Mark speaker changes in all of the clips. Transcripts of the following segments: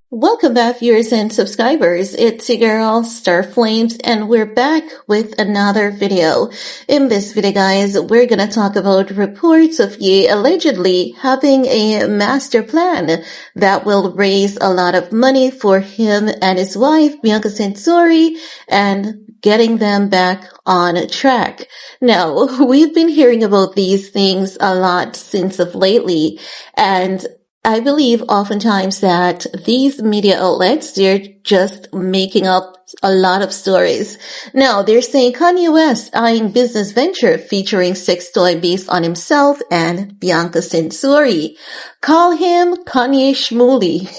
Speaker 1: Welcome back, viewers and subscribers. It's your girl, Star Flames, and we're back with another video. In this video, guys, we're gonna talk about reports of Ye allegedly having a master plan that will raise a lot of money for him and his wife, Bianca Censori, and getting them back on track. Now, we've been hearing about these things a lot since of lately, and I believe oftentimes that these media outlets, they're just making up a lot of stories. Now, they're saying Kanye West eyeing business venture featuring sex toy based on himself and Bianca Censori. Call him Kanye Shmooly.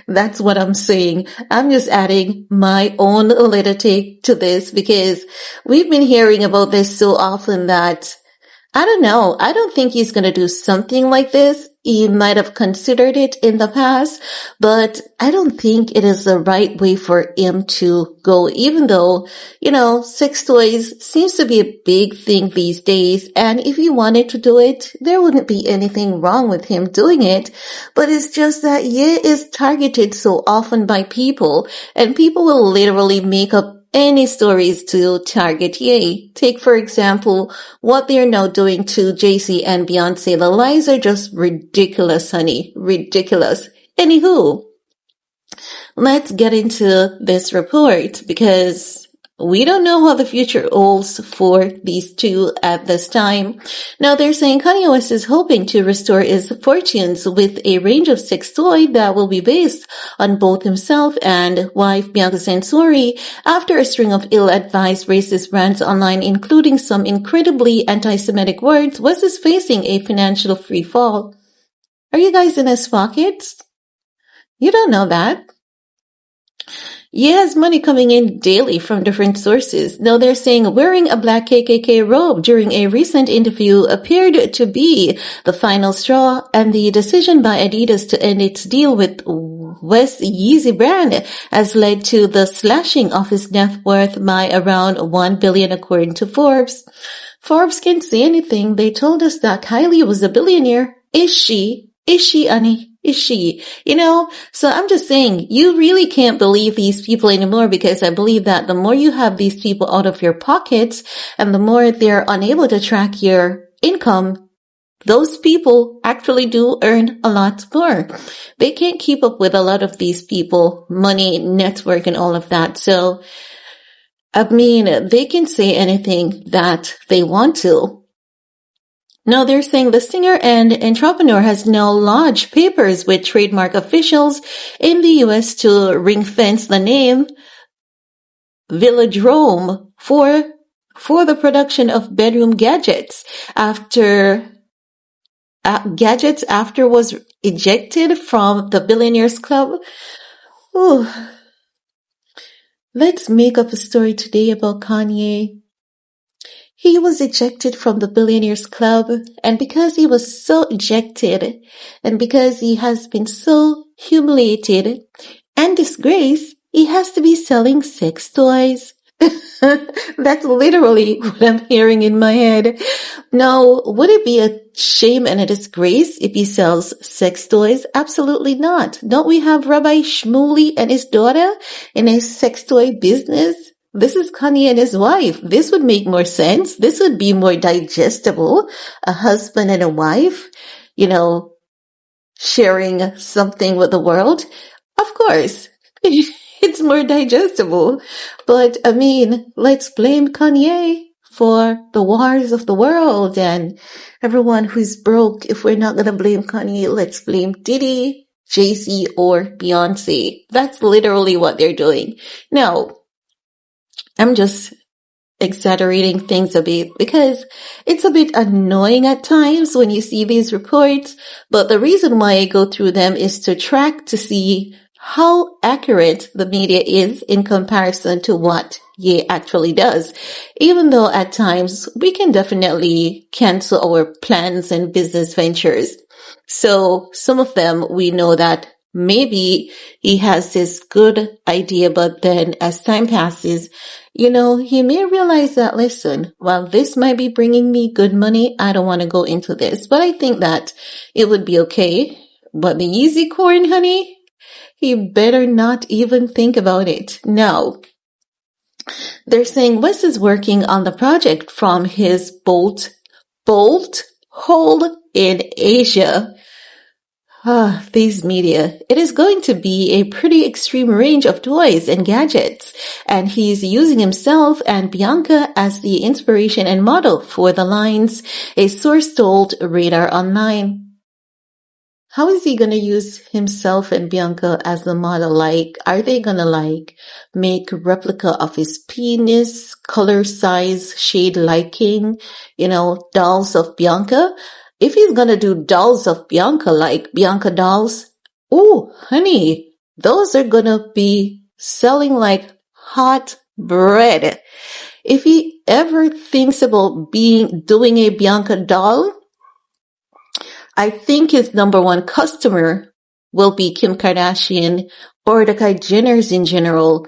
Speaker 1: That's what I'm saying. I'm just adding my own little take to this because we've been hearing about this so often that I don't know. I don't think he's going to do something like this. He might have considered it in the past, but I don't think it is the right way for him to go, even though, sex toys seems to be a big thing these days. And if he wanted to do it, there wouldn't be anything wrong with him doing it. But it's just that Ye is targeted so often by people, and people will literally make up any stories to target Ye. Take, for example, what they're now doing to jayz and Beyonce. The lies are just ridiculous, honey. Ridiculous. Anywho, let's get into this report because we don't know what the future holds for these two at this time. Now, they're saying Kanye West is hoping to restore his fortunes with a range of sex toys that will be based on both himself and wife Bianca Censori after a string of ill-advised racist rants online, including some incredibly anti-Semitic words. West is facing a financial free fall. Are you guys in his pockets? You don't know that. He has money coming in daily from different sources. Now they're saying wearing a black KKK robe during a recent interview appeared to be the final straw, and the decision by Adidas to end its deal with West Yeezy brand has led to the slashing of his net worth by around $1 billion according to Forbes. Forbes can't say anything. They told us that Kylie was a billionaire. Is she? Is she, Annie? Is she? So I'm just saying, you really can't believe these people anymore, because I believe that the more you have these people out of your pockets and the more they're unable to track your income, those people actually do earn a lot more. They can't keep up with a lot of these people, money, network, and all of that. So, they can say anything that they want to. Now they're saying the singer and entrepreneur has now lodged papers with trademark officials in the U.S. to ring-fence the name Velodrome for the production of bedroom gadgets after was ejected from the Billionaires Club. Ooh. Let's make up a story today about Kanye. He was ejected from the Billionaires Club, and because he was so ejected, and because he has been so humiliated and disgraced, he has to be selling sex toys. That's literally what I'm hearing in my head. Now, would it be a shame and a disgrace if he sells sex toys? Absolutely not. Don't we have Rabbi Shmooly and his daughter in a sex toy business? This is Kanye and his wife. This would make more sense. This would be more digestible. A husband and a wife, sharing something with the world. Of course, it's more digestible. But let's blame Kanye for the wars of the world and everyone who's broke. If we're not going to blame Kanye, let's blame Diddy, jayz, or Beyonce. That's literally what they're doing. Now, I'm just exaggerating things a bit because it's a bit annoying at times when you see these reports, but the reason why I go through them is to track to see how accurate the media is in comparison to what Ye actually does, even though at times we can definitely cancel our plans and business ventures. So some of them we know that maybe he has this good idea, but then as time passes, he may realize that, listen, while this might be bringing me good money, I don't want to go into this. But I think that it would be okay. But the Yeezy corn, honey, he better not even think about it. Now, they're saying West is working on the project from his bolt hole in Asia. These media. It is going to be a pretty extreme range of toys and gadgets, and he's using himself and Bianca as the inspiration and model for the lines, a source told Radar Online. How is he gonna use himself and Bianca as the model? Like, are they gonna make replica of his penis, color, size, shade, liking, dolls of Bianca? If he's gonna do dolls of Bianca, like Bianca dolls, oh, honey, those are gonna be selling like hot bread. If he ever thinks about doing a Bianca doll, I think his number one customer will be Kim Kardashian or the Jenners in general.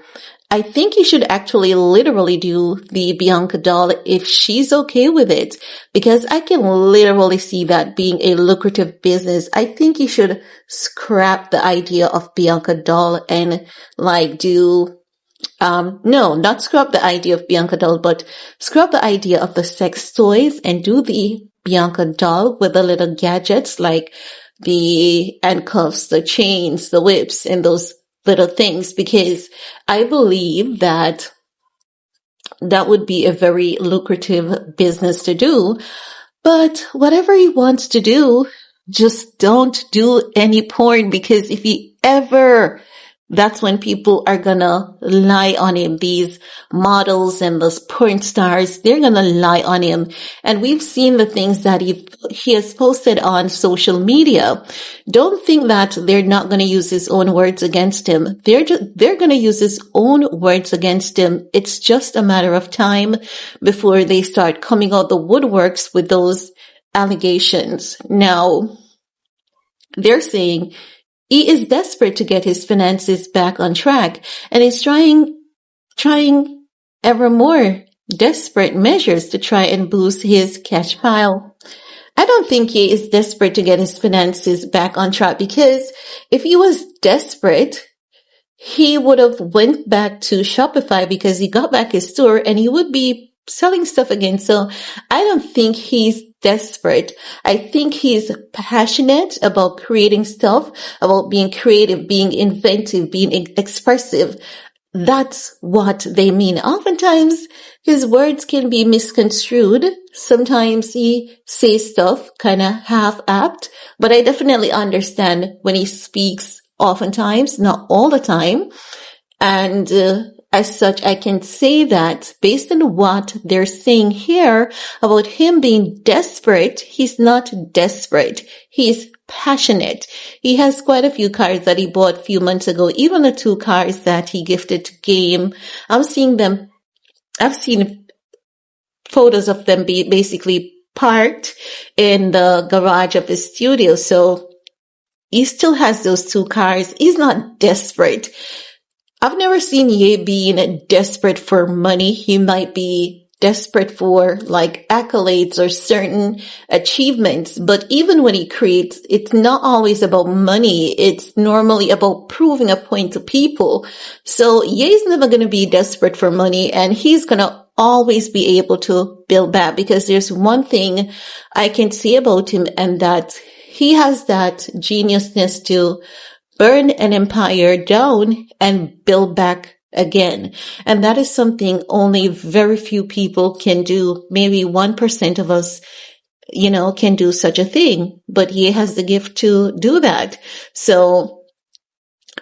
Speaker 1: I think he should actually literally do the Bianca doll if she's okay with it, because I can literally see that being a lucrative business. I think he should scrap the idea of Bianca doll and do no, not scrap the idea of Bianca doll, but scrap the idea of the sex toys and do the Bianca doll with the little gadgets like the handcuffs, the chains, the whips, and those little things, because I believe that that would be a very lucrative business to do. But whatever he wants to do, just don't do any porn, because if he ever, that's when people are gonna lie on him. These models and those porn stars, they're gonna lie on him. And we've seen the things that he has posted on social media. Don't think that they're not gonna use his own words against him. They're gonna use his own words against him. It's just a matter of time before they start coming out the woodworks with those allegations. Now, they're saying he is desperate to get his finances back on track, and is trying ever more desperate measures to try and boost his cash pile. I don't think he is desperate to get his finances back on track, because if he was desperate, he would have went back to Shopify, because he got back his store and he would be selling stuff again. So I don't think he's desperate. I think he's passionate about creating stuff, about being creative, being inventive, being expressive. That's what they mean. Oftentimes, his words can be misconstrued. Sometimes he says stuff kind of half-apt, but I definitely understand when he speaks oftentimes, not all the time. And as such, I can say that based on what they're saying here about him being desperate, he's not desperate. He's passionate. He has quite a few cars that he bought a few months ago, even the 2 cars that he gifted to Game. I've seen photos of them be basically parked in the garage of his studio. So he still has those 2 cars. He's not desperate. I've never seen Ye being desperate for money. He might be desperate for accolades or certain achievements. But even when he creates, it's not always about money. It's normally about proving a point to people. So Ye's never going to be desperate for money, and he's going to always be able to build back, because there's one thing I can say about him, and that he has that geniusness to burn an empire down and build back again. And that is something only very few people can do. Maybe 1% of us, can do such a thing, but he has the gift to do that. So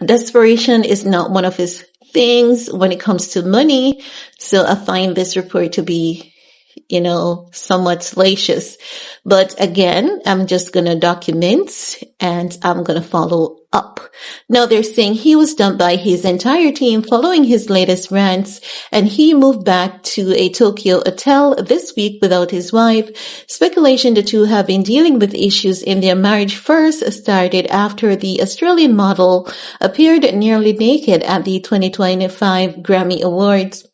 Speaker 1: desperation is not one of his things when it comes to money. So I find this report to be, somewhat salacious. But again, I'm just going to document and I'm going to follow up. Now they're saying he was dumped by his entire team following his latest rants, and he moved back to a Tokyo hotel this week without his wife. Speculation the two have been dealing with issues in their marriage first started after the Australian model appeared nearly naked at the 2025 Grammy Awards.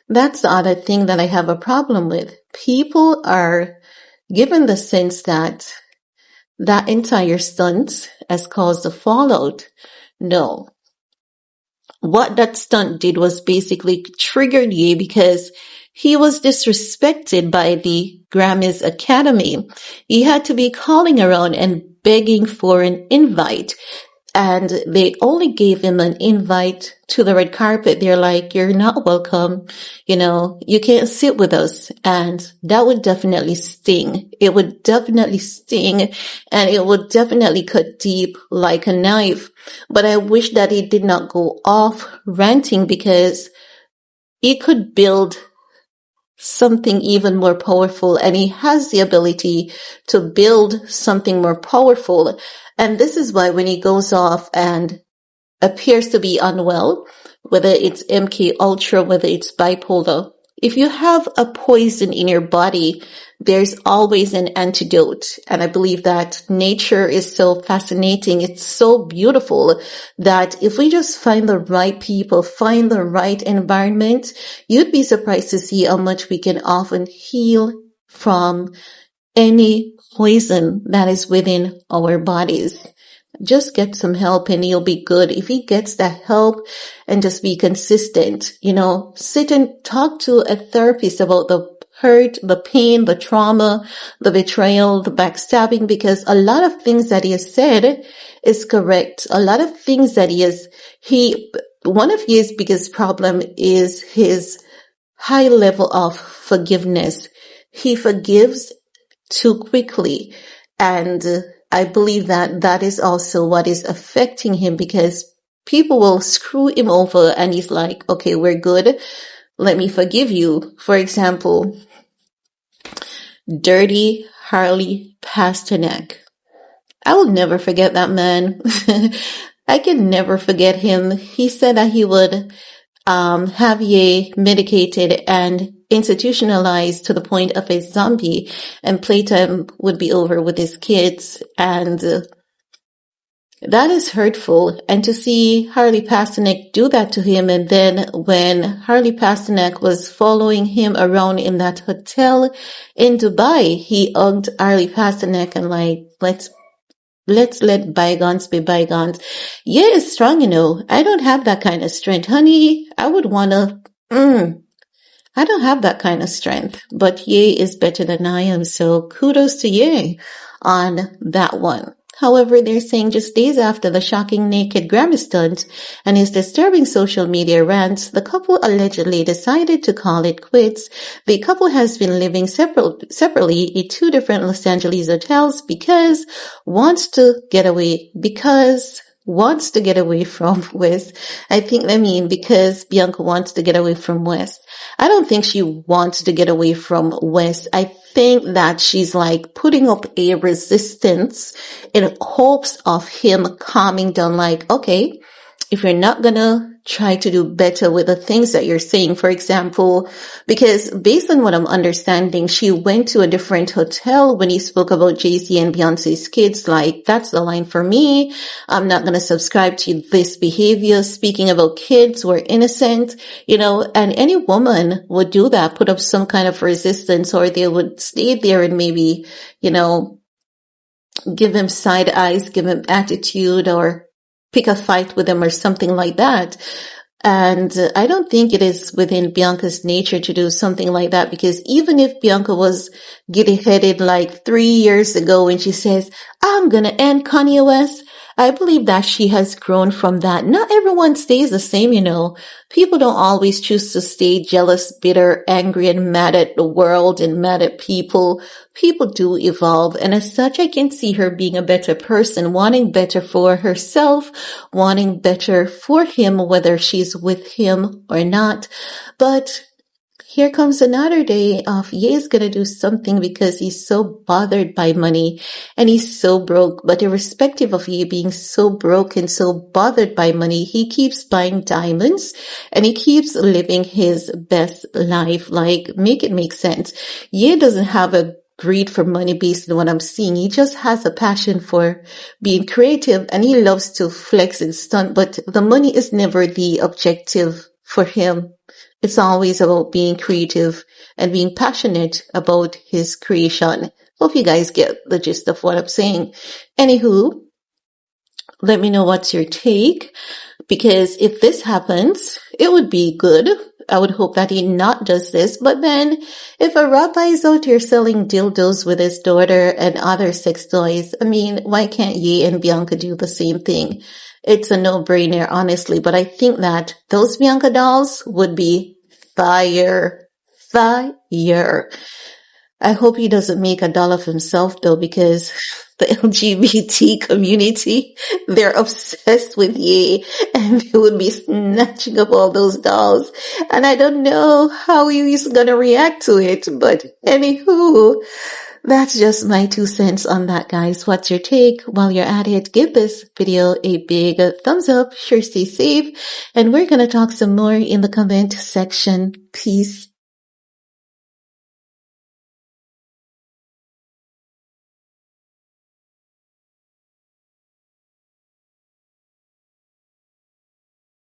Speaker 1: That's the other thing that I have a problem with. People are given the sense that that entire stunt has caused a fallout. No. What that stunt did was basically triggered Ye because he was disrespected by the Grammys Academy. He had to be calling around and begging for an invite. And they only gave him an invite to the red carpet. They're like, you're not welcome. You can't sit with us. And that would definitely sting. It would definitely sting, and it would definitely cut deep like a knife. But I wish that he did not go off ranting, because he could build something even more powerful, and he has the ability to build something more powerful. And this is why when he goes off and appears to be unwell, whether it's MK Ultra, whether it's bipolar, if you have a poison in your body, there's always an antidote. And I believe that nature is so fascinating. It's so beautiful that if we just find the right people, find the right environment, you'd be surprised to see how much we can often heal from any poison that is within our bodies. Just get some help and you'll be good. If he gets that help and just be consistent, sit and talk to a therapist about the hurt, the pain, the trauma, the betrayal, the backstabbing, because a lot of things that he has said is correct. A lot of things that one of his biggest problem is his high level of forgiveness. He forgives too quickly. And I believe that that is also what is affecting him, because people will screw him over and he's like, okay, we're good. Let me forgive you. For example, Dirty Harley Pasternak. I will never forget that man. I can never forget him. He said that he would have Ye medicated and institutionalized to the point of a zombie, and playtime would be over with his kids, and that is hurtful. And to see Harley Pasternak do that to him, and then when Harley Pasternak was following him around in that hotel in Dubai, he hugged Harley Pasternak and like, let's let bygones be bygones. Yeah, it's strong, I don't have that kind of strength, honey. I would wanna, I don't have that kind of strength, but Ye is better than I am. So kudos to Ye on that one. However, they're saying just days after the shocking naked Grammy stunt and his disturbing social media rants, the couple allegedly decided to call it quits. The couple has been living separately in two different Los Angeles hotels because wants to get away from West. I think they mean because Bianca wants to get away from West. I don't think she wants to get away from West. I think that she's like putting up a resistance in hopes of him calming down, like, okay, if you're not gonna try to do better with the things that you're saying, for example, because based on what I'm understanding, she went to a different hotel when he spoke about jayz and Beyonce's kids. Like, that's the line for me. I'm not gonna subscribe to this behavior, speaking about kids who are innocent, and any woman would do that, put up some kind of resistance, or they would stay there and maybe, give him side eyes, give him attitude, or pick a fight with him or something like that. And I don't think it is within Bianca's nature to do something like that, because even if Bianca was giddy-headed like 3 years ago when she says, I'm gonna end Kanye West, I believe that she has grown from that. Not everyone stays the same, People don't always choose to stay jealous, bitter, angry, and mad at the world and mad at people. People do evolve. And as such, I can see her being a better person, wanting better for herself, wanting better for him, whether she's with him or not. But here comes another day of Ye is gonna do something because he's so bothered by money and he's so broke. But irrespective of Ye being so broke and so bothered by money, he keeps buying diamonds and he keeps living his best life. Like, make it make sense. Ye doesn't have a greed for money based on what I'm seeing. He just has a passion for being creative and he loves to flex and stunt, but the money is never the objective for him. It's always about being creative and being passionate about his creation. Hope you guys get the gist of what I'm saying. Anywho, let me know what's your take, because if this happens, it would be good. I would hope that he not does this. But then if a rabbi is out here selling dildos with his daughter and other sex toys, I mean, why can't Ye and Bianca do the same thing? It's a no-brainer, honestly. But I think that those Bianca dolls would be fire. Fire. I hope he doesn't make a doll of himself though, because the LGBT community, they're obsessed with Ye and they would be snatching up all those dolls. And I don't know how he's gonna react to it. But anywho, that's just my 2 cents on that, guys. What's your take? While you're at it, give this video a big thumbs up. Sure, stay safe. And we're gonna talk some more in the comment section. Peace.